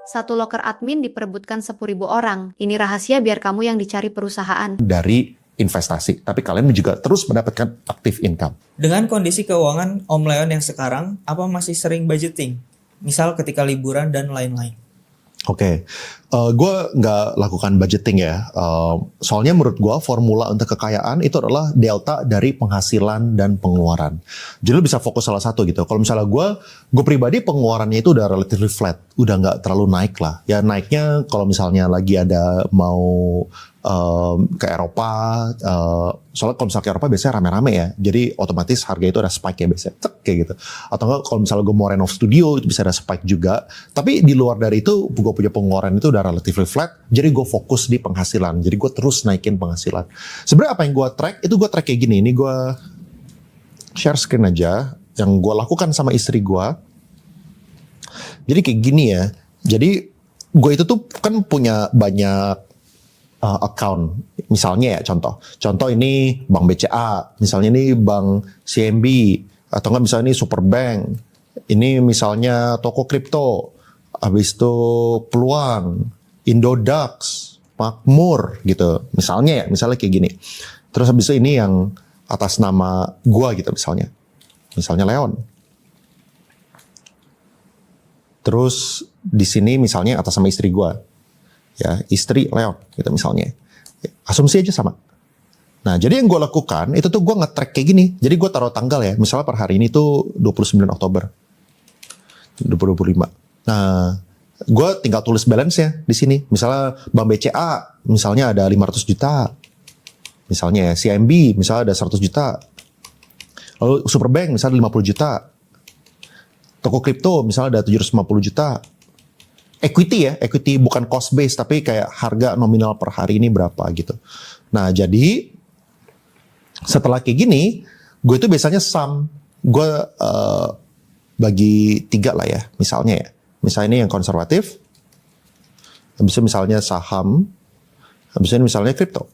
Satu loker admin diperebutkan 10.000 orang. Ini rahasia biar kamu yang dicari perusahaan. Dari investasi, tapi kalian juga terus mendapatkan active income. Dengan kondisi keuangan Om Leon yang sekarang, apa masih sering budgeting? Misal ketika liburan dan lain-lain. Oke, gue nggak lakukan budgeting ya. Soalnya menurut gue formula untuk kekayaan itu adalah delta dari penghasilan dan pengeluaran. Jadi lo bisa fokus salah satu gitu. Kalau misalnya gue pribadi pengeluarannya itu udah relatively flat, udah nggak terlalu naik lah. Ya naiknya kalau misalnya lagi ada mau ke Eropa, soalnya kalau misalnya ke Eropa biasanya rame-rame ya, jadi otomatis harga itu ada spike ya biasanya, cek kayak gitu. Atau enggak kalau misalnya gue mau renov studio itu bisa ada spike juga. Tapi di luar dari itu gue punya pengeluaran itu udah relatively flat, jadi gue fokus di penghasilan. Jadi gue terus naikin penghasilan. Sebenarnya apa yang gue track itu gue track kayak gini. Ini gue share screen aja yang gue lakukan sama istri gue. Jadi kayak gini ya. Jadi gue itu tuh kan punya banyak account, misalnya ya contoh ini bank BCA, misalnya ini bank CMB, atau enggak misalnya ini Superbank, ini misalnya toko kripto, habis itu Peluang, Indodax, Makmur gitu, misalnya kayak gini. Terus habis itu ini yang atas nama gua gitu misalnya Leon. Terus di sini misalnya atas nama istri gua. Ya, istri Leon gitu misalnya. Asumsi aja sama. Nah, jadi yang gue lakukan itu tuh gue nge-track kayak gini. Jadi gue taruh tanggal ya. Misalnya per hari ini tuh 29 Oktober 2025. Nah, gue tinggal tulis balance-nya di sini. Misalnya Bank BCA, misalnya ada 500 juta. Misalnya ya, CMB, misalnya ada 100 juta. Lalu Superbank, misalnya 50 juta. Toko kripto, misalnya ada 750 juta. Equity bukan cost base, tapi kayak harga nominal per hari ini berapa gitu. Nah, jadi setelah kayak gini, gue itu biasanya gue bagi 3 lah ya, misalnya ya. Misalnya ini yang konservatif, habis itu misalnya saham, habis itu misalnya kripto,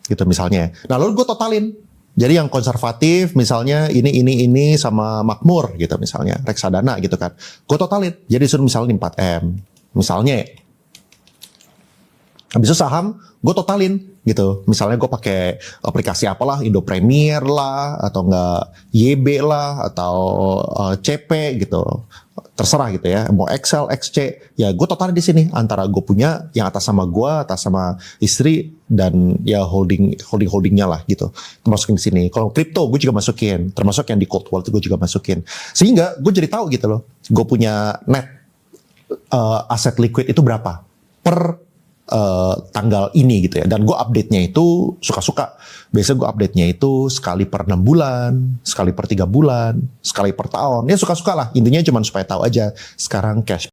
gitu misalnya. Nah, lalu gue totalin. Jadi yang konservatif misalnya ini sama Makmur gitu misalnya, reksadana gitu kan. Gue totalin. Jadi suruh misalnya 4M. Misalnya ya. Habis itu saham gue totalin gitu. Misalnya gue pakai aplikasi apalah, Indo Premier lah, atau enggak YB lah, atau CP gitu. Terserah gitu ya. Mau Excel, XC, ya gue totalin di sini antara gue punya yang atas sama gue, atas sama istri, dan ya holdingnya lah gitu. Masukin di sini. Kalau kripto gue juga masukin, termasuk yang di cold wallet gue juga masukin. Sehingga gue jadi tahu gitu loh. Gue punya net aset liquid itu berapa per tanggal ini gitu ya. Dan gue update-nya itu suka-suka. Biasanya gue update-nya itu sekali per 6 bulan, sekali per 3 bulan, sekali per tahun. Ya suka-suka lah. Intinya cuma supaya tahu aja sekarang cash